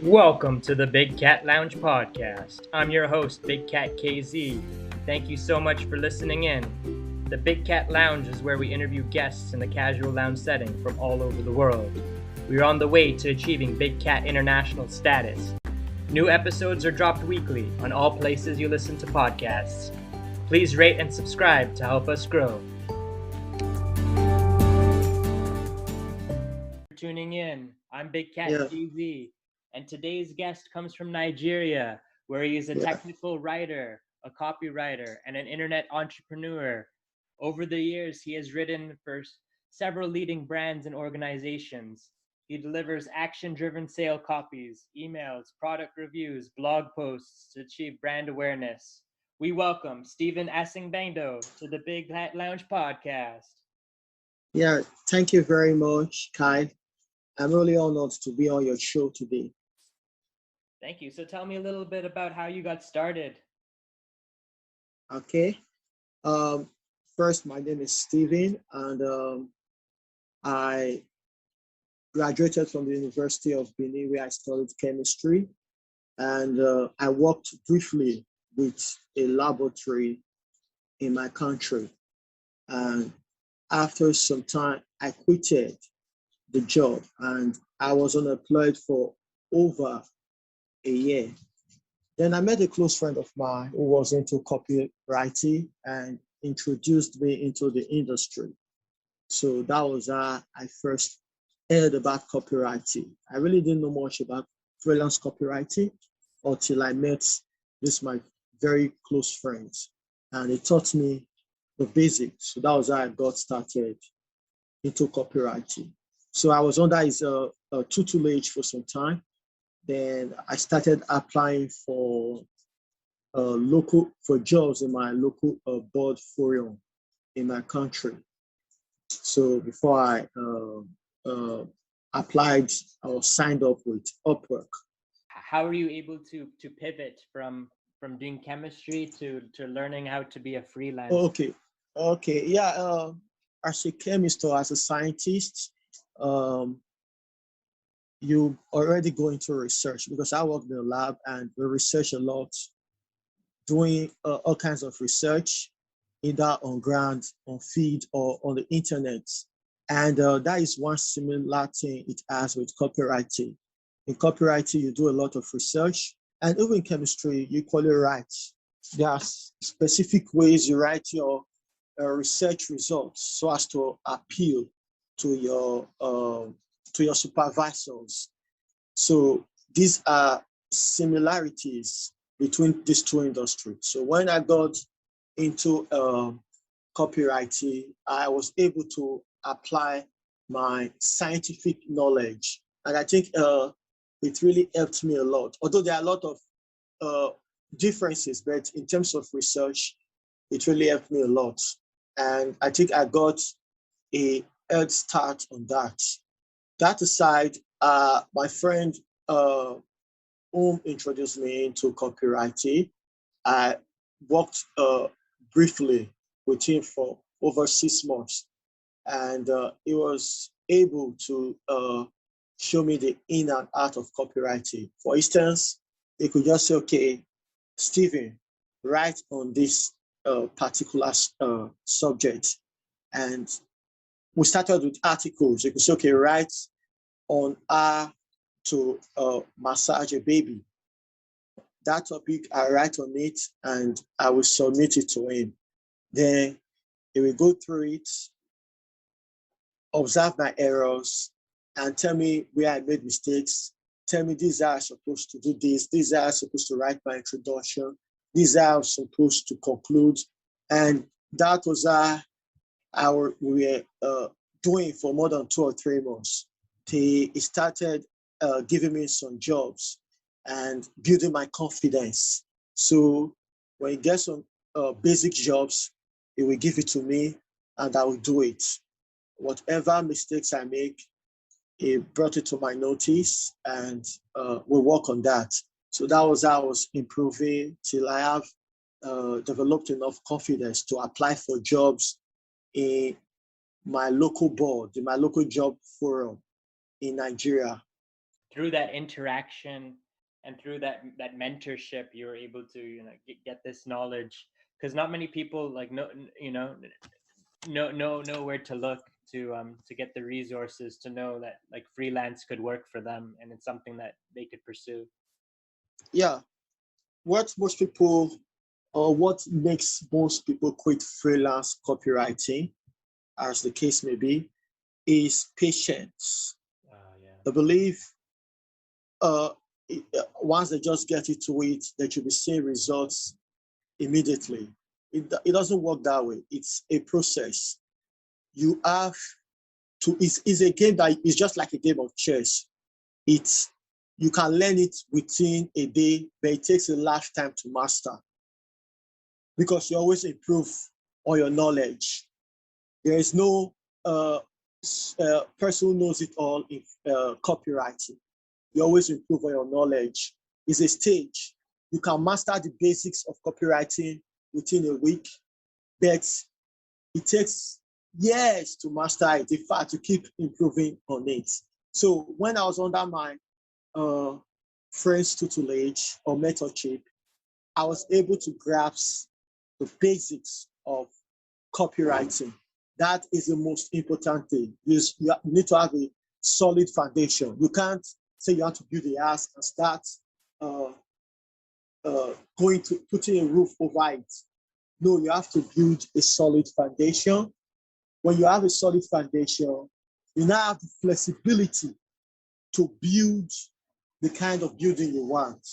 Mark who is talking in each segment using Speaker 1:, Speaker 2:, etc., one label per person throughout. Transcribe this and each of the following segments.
Speaker 1: Welcome to the Big Cat Lounge podcast. I'm your host, Big Cat KZ. Thank you so much for listening in. The Big Cat Lounge is where we interview guests in a casual lounge setting from all over the world. We are on the way to achieving Big Cat International status. New episodes are dropped weekly on all places you listen to podcasts. Please rate and subscribe to help us grow. For tuning in, I'm Big Cat KZ. And today's guest comes from Nigeria, where he is a technical writer, a copywriter, and an internet entrepreneur. Over the years, he has written for several leading brands and organizations. He delivers action-driven sale copies, emails, product reviews, blog posts to achieve brand awareness. We welcome Steven Esangbedo to the Big Cat Lounge podcast.
Speaker 2: Yeah, thank you very much, Kai. I'm really honored to be on your show today.
Speaker 1: Thank you. So tell me a little bit about how you got started.
Speaker 2: Okay. First, my name is Steven, and I graduated from the University of Benin, where I studied chemistry. And I worked briefly with a laboratory in my country. And after some time, I quitted the job, and I was unemployed for over a year. Then I met a close friend of mine who was into copywriting and introduced me into the industry. So that was how I first heard about copywriting. I really didn't know much about freelance copywriting until I met my very close friends, and they taught me the basics. So that was how I got started into copywriting. So I was under his tutelage for some time. Then I started applying for jobs in my local board forum in my country. So before I applied, I was signed up with Upwork.
Speaker 1: How were you able to pivot from doing chemistry to learning how to be a freelancer?
Speaker 2: Okay, yeah. As a chemist or as a scientist, you already go into research, because I work in the lab and we research a lot, doing all kinds of research, either on ground, on field, or on the internet. And that is one similar thing it has with copywriting. In copywriting, you do a lot of research, and even in chemistry, you equally write. There are specific ways you write your research results so as to appeal to your supervisors. So these are similarities between these two industries. So when I got into copywriting, I was able to apply my scientific knowledge, and I think it really helped me a lot. Although there are a lot of differences, but in terms of research, it really helped me a lot. And I think I got a head start on that. That aside, my friend whom introduced me into copywriting, I worked briefly with him for over 6 months, and he was able to show me the in and out of copywriting. For instance, he could just say, okay, Steven, write on this particular subject. And we started with articles. You could say, okay, write on how to massage a baby. That topic, I write on it and I will submit it to him. Then he will go through it, observe my errors, and tell me where I made mistakes. Tell me this is how I'm supposed to do this. This is how I'm supposed to write my introduction. This is how I'm supposed to conclude. And that was how we were doing for more than 2 or 3 months. He started giving me some jobs and building my confidence. So when he gets some basic jobs, he will give it to me and I will do it. Whatever mistakes I make, he brought it to my notice and we work on that. So that was how I was improving till I have developed enough confidence to apply for jobs in my local board, in my local job forum in Nigeria.
Speaker 1: through that interaction and through that mentorship, you were able to, you know, get this knowledge, because not many people like know where to look to get the resources to know that like freelance could work for them, and it's something that they could pursue.
Speaker 2: Yeah, what most people, or what makes most people quit freelance copywriting, as the case may be, is patience.
Speaker 1: Yeah.
Speaker 2: The belief, uh, once they just get into it, they should be seeing results immediately. It doesn't work that way. It's a process. You have to, it's a game that is just like a game of chess. It's, you can learn it within a day, but it takes a lifetime to master, because you always improve on your knowledge. There is no person who knows it all in copywriting. You always improve on your knowledge. It's a stage. You can master the basics of copywriting within a week, but it takes years to master it. In fact, to keep improving on it. So when I was under my friend's tutelage or mentorship, I was able to grasp the basics of copywriting. That is the most important thing. You need to have a solid foundation. You can't say you want to build a house and start going to putting a roof over it. No, you have to build a solid foundation. When you have a solid foundation, you now have the flexibility to build the kind of building you want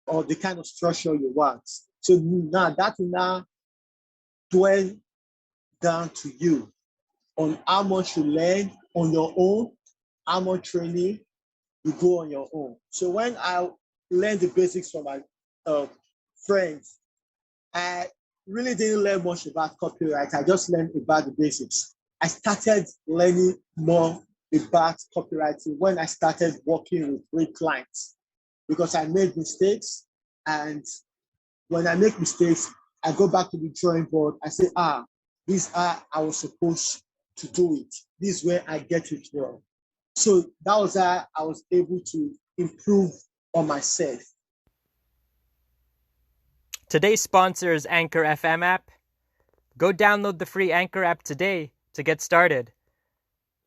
Speaker 2: or the kind of structure you want. So now that will now dwell down to you on how much you learn on your own, how much training you go on your own. So when I learned the basics from my friends, I really didn't learn much about copyright. I just learned about the basics. I started learning more about copywriting when I started working with great clients, because I made mistakes. And when I make mistakes, I go back to the drawing board. I say, this is how I was supposed to do it. This is where I get it wrong. So that was how I was able to improve on myself.
Speaker 1: Today's sponsor is Anchor FM app. Go download the free Anchor app today to get started.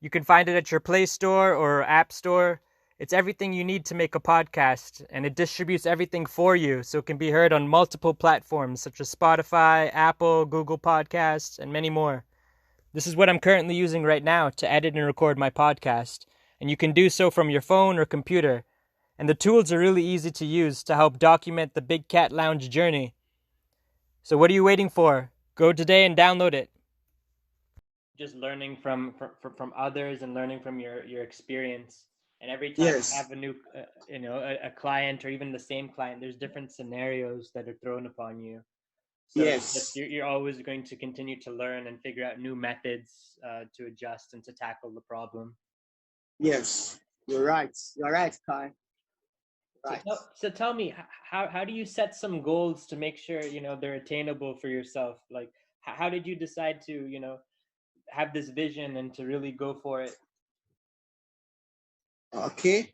Speaker 1: You can find it at your Play Store or App Store. It's everything you need to make a podcast, and it distributes everything for you so it can be heard on multiple platforms such as Spotify, Apple, Google Podcasts, and many more. This is what I'm currently using right now to edit and record my podcast, and you can do so from your phone or computer. And the tools are really easy to use to help document the Big Cat Lounge journey. So what are you waiting for? Go today and download it. Just learning from others and learning from your experience. And every time you have a new, a client or even the same client, there's different scenarios that are thrown upon you. So you're always going to continue to learn and figure out new methods to adjust and to tackle the problem.
Speaker 2: Yes, you're right. You're right, Kai.
Speaker 1: Right. So tell me, how do you set some goals to make sure, they're attainable for yourself? Like, how did you decide to, have this vision and to really go for it?
Speaker 2: Okay.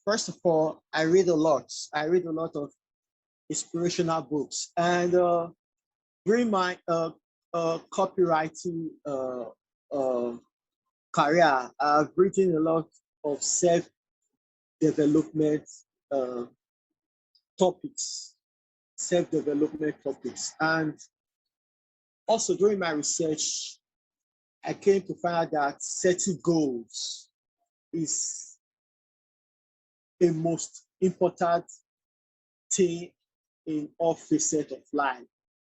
Speaker 2: First of all, I read a lot. I read a lot of inspirational books. And during my copywriting career, I've written a lot of self-development topics, And also during my research, I came to find out that setting goals is a most important thing in all facets of life,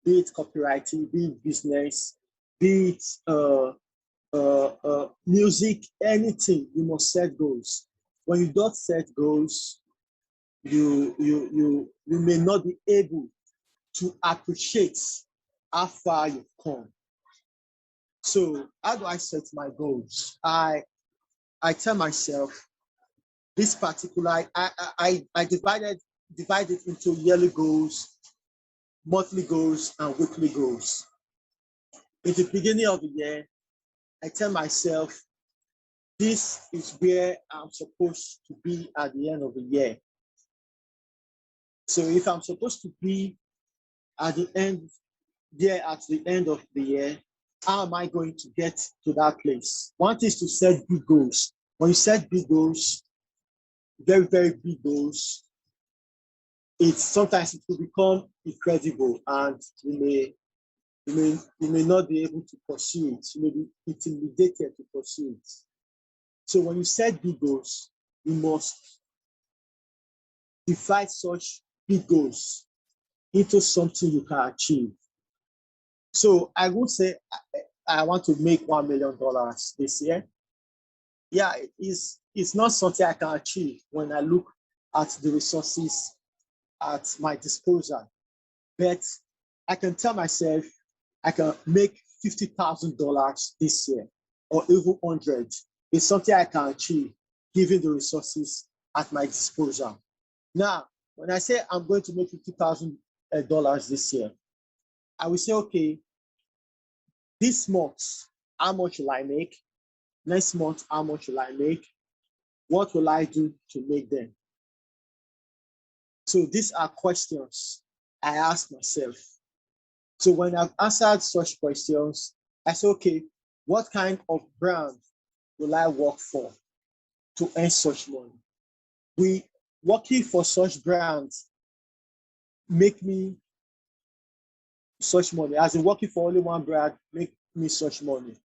Speaker 2: be it copywriting, be it business, be it music, anything. You must set goals. When you don't set goals, you may not be able to appreciate how far you've come. So how do I set my goals? I tell myself this particular, I divide it into yearly goals, monthly goals, and weekly goals. In the beginning of the year, I tell myself this is where I'm supposed to be at the end of the year. So if I'm supposed to be at the end of the year, how am I going to get to that place? One thing is to set big goals. When you set big goals, very, very big goals, sometimes it will become incredible and you may not be able to pursue it. You may be intimidated to pursue it. So when you set big goals, you must divide such big goals into something you can achieve. So I would say I want to make $1 million this year. Yeah, it's not something I can achieve when I look at the resources at my disposal. But I can tell myself I can make $50,000 this year or even 100. It's something I can achieve given the resources at my disposal. Now, when I say I'm going to make $50,000 this year, I will say, okay, this month, how much will I make? Next month, how much will I make? What will I do to make them? So these are questions I ask myself. So when I've answered such questions, I say, okay, what kind of brand will I work for to earn such money? Working for such brands make me such money. As in working for only one brand make me such money.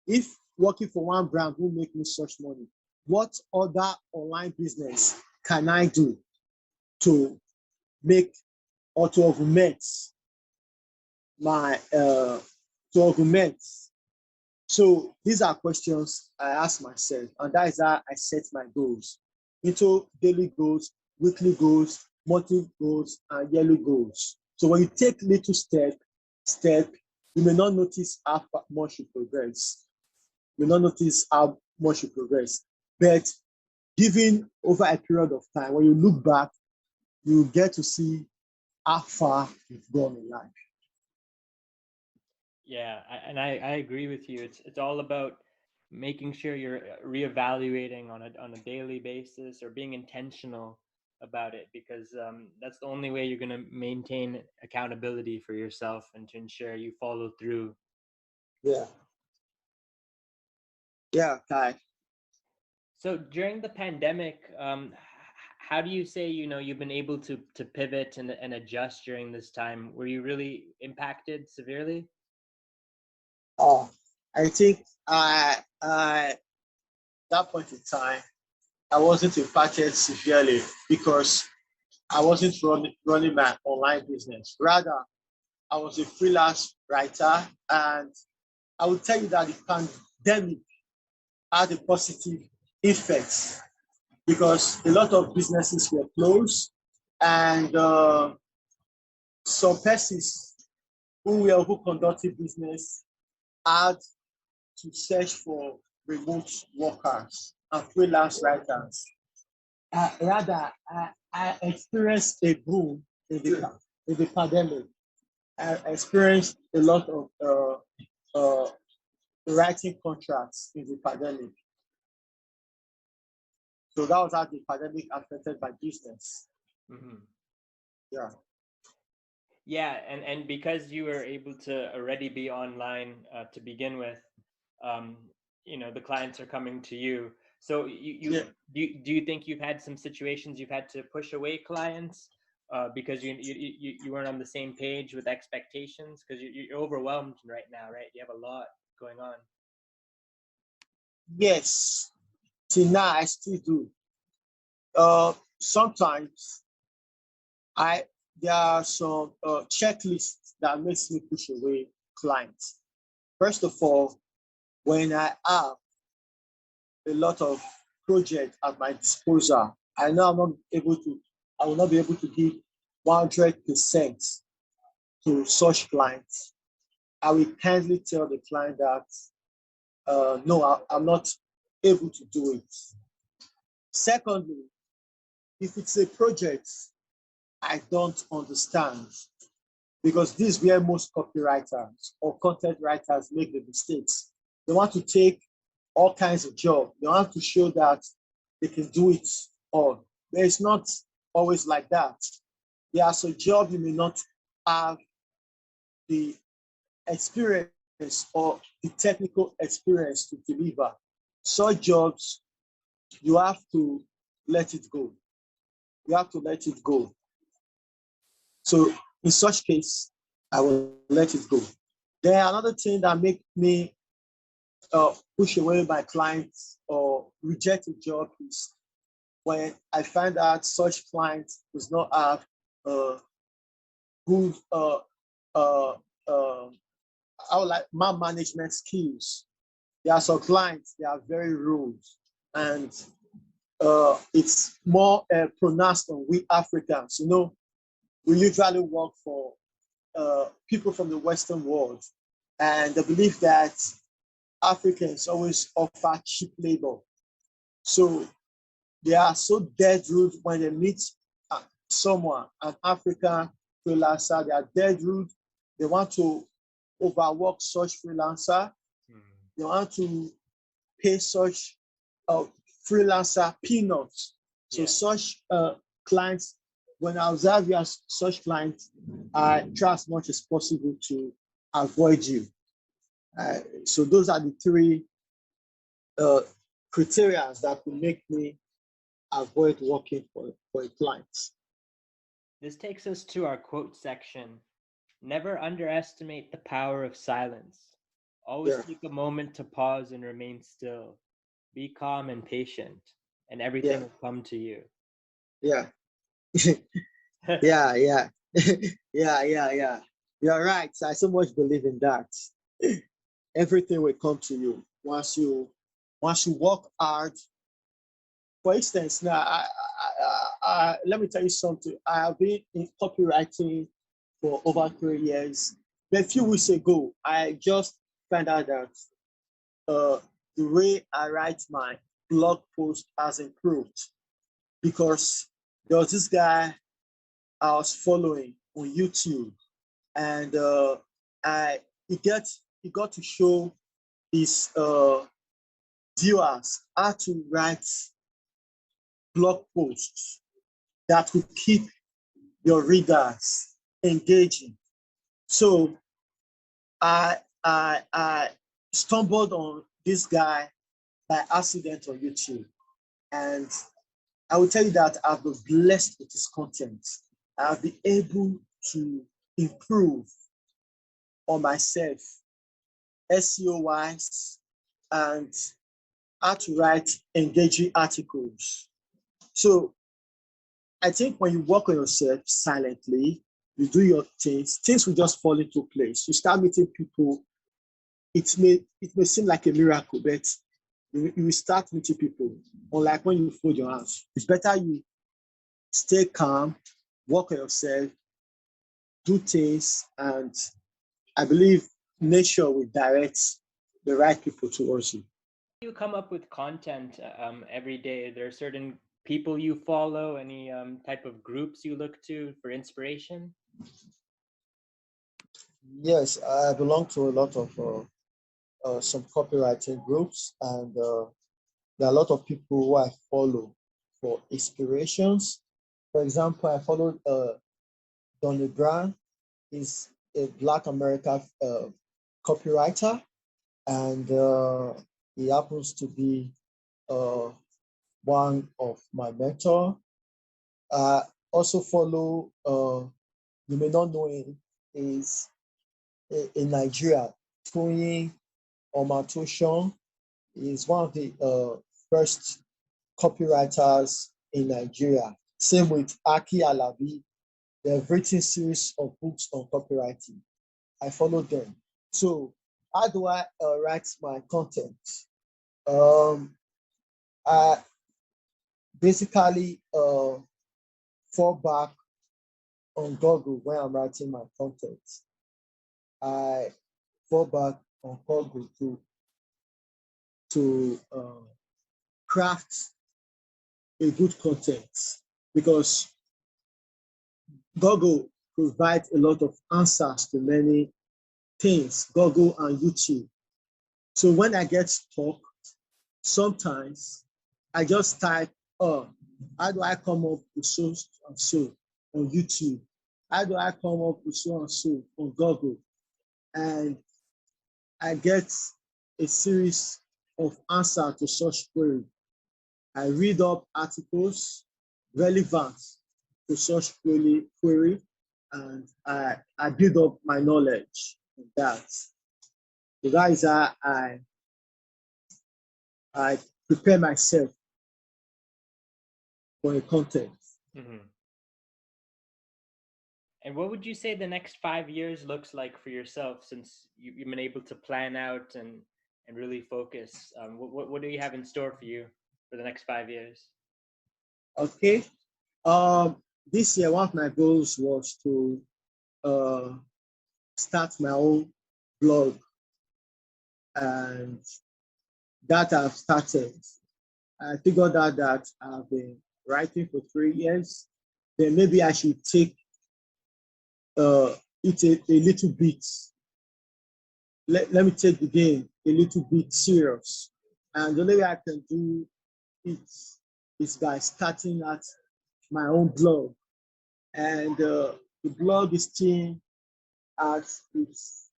Speaker 2: If working for one brand will make me such money, what other online business can I do to make or to augment my to augment? So these are questions I ask myself, and that is how I set my goals into daily goals, weekly goals, monthly goals, and yearly goals. So when you take little step, you may not notice how much you progress. You may not notice how much you progress. But given over a period of time, when you look back, you get to see how far you've gone in life.
Speaker 1: Yeah, I agree with you. It's all about making sure you're reevaluating on a daily basis or being intentional about it, because that's the only way you're going to maintain accountability for yourself and to ensure you follow through.
Speaker 2: Yeah. Yeah, Kai.
Speaker 1: So during the pandemic, how do you say you've been able to pivot and adjust during this time? Were you really impacted severely?
Speaker 2: Oh, I think that point in time, I wasn't impacted severely because I wasn't running my online business. Rather, I was a freelance writer, and I would tell you that the pandemic had a positive effect because a lot of businesses were closed, and some persons who conducted business had to search for remote workers and freelance writers. I experienced a boom in the pandemic. I experienced a lot of writing contracts in the pandemic. So that was how the pandemic affected my business.
Speaker 1: Mm-hmm.
Speaker 2: Yeah.
Speaker 1: Yeah, and because you were able to already be online to begin with, um, the clients are coming to you. So
Speaker 2: Yeah.
Speaker 1: do you think you've had some situations you've had to push away clients because you weren't on the same page with expectations, because you're overwhelmed right now, right? You have a lot going on.
Speaker 2: Yes. Till now, I still do. Sometimes there are some checklists that makes me push away clients. First of all, when I have a lot of projects at my disposal, I know I will not be able to give 100% to such clients. I will kindly tell the client that no, I'm not able to do it. Secondly, if it's a project I don't understand, because this is where most copywriters or content writers make the mistakes. They want to take all kinds of job. You have to show that they can do it all. But it's not always like that. There are some jobs you may not have the experience or the technical experience to deliver. Such jobs, you have to let it go. You have to let it go. So in such case, I will let it go. Then another thing that make me push away my clients or reject a job is when I find out such client does not have good I would like man management skills. There are some clients, they are very rude, and it's more pronounced on we Africans. You know, we usually work for people from the Western world, and they believe that Africans always offer cheap labor. So they are so dead rude when they meet someone, an African freelancer. They are dead rude. They want to overwork such freelancer. They want to pay such freelancer peanuts. So such clients, when I observe you as such clients, I try as much as possible to avoid you. So those are the three criteria that will make me avoid working for a client.
Speaker 1: This takes us to our quote section. Never underestimate the power of silence. Always take a moment to pause and remain still. Be calm and patient, and everything will come to you.
Speaker 2: Yeah. yeah. Yeah. You're right. I so much believe in that. Everything will come to you once you work hard. For instance, now, let me tell you something. I have been in copywriting for over 3 years. But a few weeks ago, I just found out that the way I write my blog post has improved, because there was this guy I was following on YouTube, and he got to show his viewers how to write blog posts that will keep your readers engaging. So I stumbled on this guy by accident on YouTube, and I will tell you that I've been blessed with his content. I've been able to improve on myself, SEO wise, and how to write engaging articles. So I think when you work on yourself silently, you do your things will just fall into place. You start meeting people. It may seem like a miracle, but you will start meeting people. Unlike when you fold your hands, it's better you stay calm, work on yourself, do things, and I believe nature will direct the right people towards you.
Speaker 1: You come up with content every day. There are certain people you follow, any type of groups you look to for inspiration?
Speaker 2: Yes, I belong to a lot of some copywriting groups, and there are a lot of people who I follow for inspirations. For example, I followed Donny Brown. He's a Black American copywriter, and he happens to be one of my mentor. Also follow, you may not know him, is in Nigeria, Toyin Omatoshan. Is one of the first copywriters in Nigeria. Same with Aki Alabi. They have written series of books on copywriting. I follow them. So how do I write my content? I basically fall back on Google when I'm writing my content. I fall back on Google to craft a good content, because Google provides a lot of answers to many things, Google and YouTube. So when I get stuck, sometimes I just type, oh, how do I come up with so and so on YouTube? How do I come up with so and so on Google? And I get a series of answers to such query. I read up articles relevant to such query, and I build up my knowledge in that. So that is how I prepare myself for a content.
Speaker 1: Mm-hmm. And what would you say the next 5 years looks like for yourself, since you've been able to plan out and really focus? What do you have in store for you for the next 5 years?
Speaker 2: Okay. This year, one of my goals was to start my own blog, and that I've started. I figured out that I've been writing for 3 years. Then maybe I should take it a little bit. Let me take the game a little bit serious. And the only way I can do it is by starting at my own blog. And the blog is still at its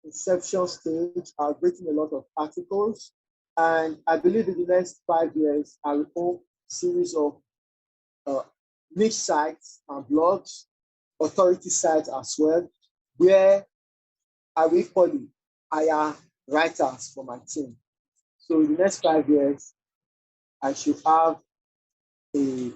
Speaker 2: inception stage. I've written a lot of articles. And I believe in the next 5 years, I will own a series of niche sites and blogs, authority sites as well, where I will equally hire writers for my team. So in the next 5 years, I should have a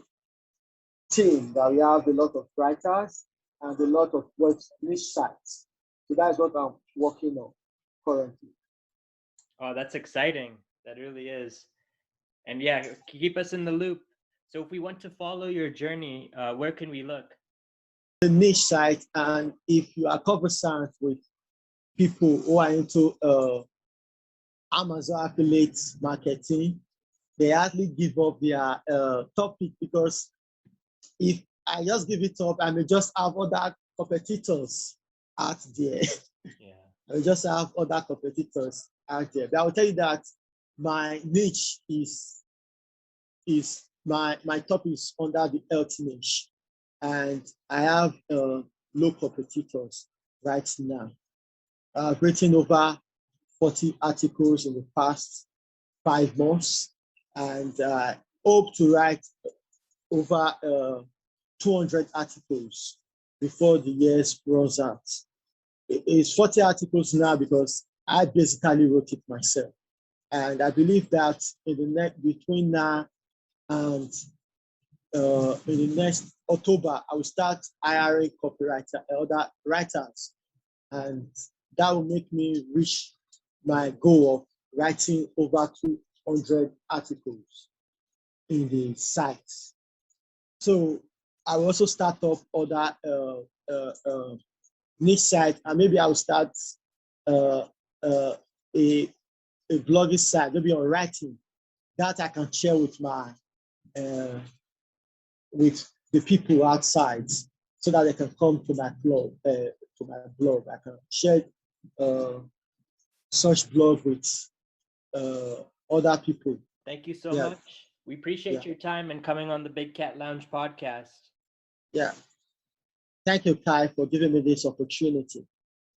Speaker 2: team that we have a lot of writers and a lot of web niche sites. So that's what I'm working on currently.
Speaker 1: Oh, that's exciting. That really is. And yeah, keep us in the loop. So if we want to follow your journey, where can we look?
Speaker 2: The niche site, and if you are conversant with people who are into Amazon affiliate marketing, they hardly give up their topic, because if I just give it up, I may just have other competitors out there.
Speaker 1: Yeah.
Speaker 2: I will just have other competitors out there. But I will tell you that my niche is my topic is under the health niche, and I have low competitors right now. I've written over 40 articles in the past 5 months, and I hope to write over 200 articles before the year runs out. It's 40 articles now because I basically wrote it myself. And I believe that in the next, between now and in the next October, I will start hiring copywriter, other writers, and that will make me reach my goal of writing over 200 articles in the site. So I will also start up other niche site, and maybe I will start a blogging site, maybe on writing, that I can share with my with the people outside, so that they can come to my blog. I can share such blog with other people.
Speaker 1: Thank you so much. We appreciate your time and coming on the Big Cat Lounge podcast.
Speaker 2: Yeah. Thank you, Kai, for giving me this opportunity.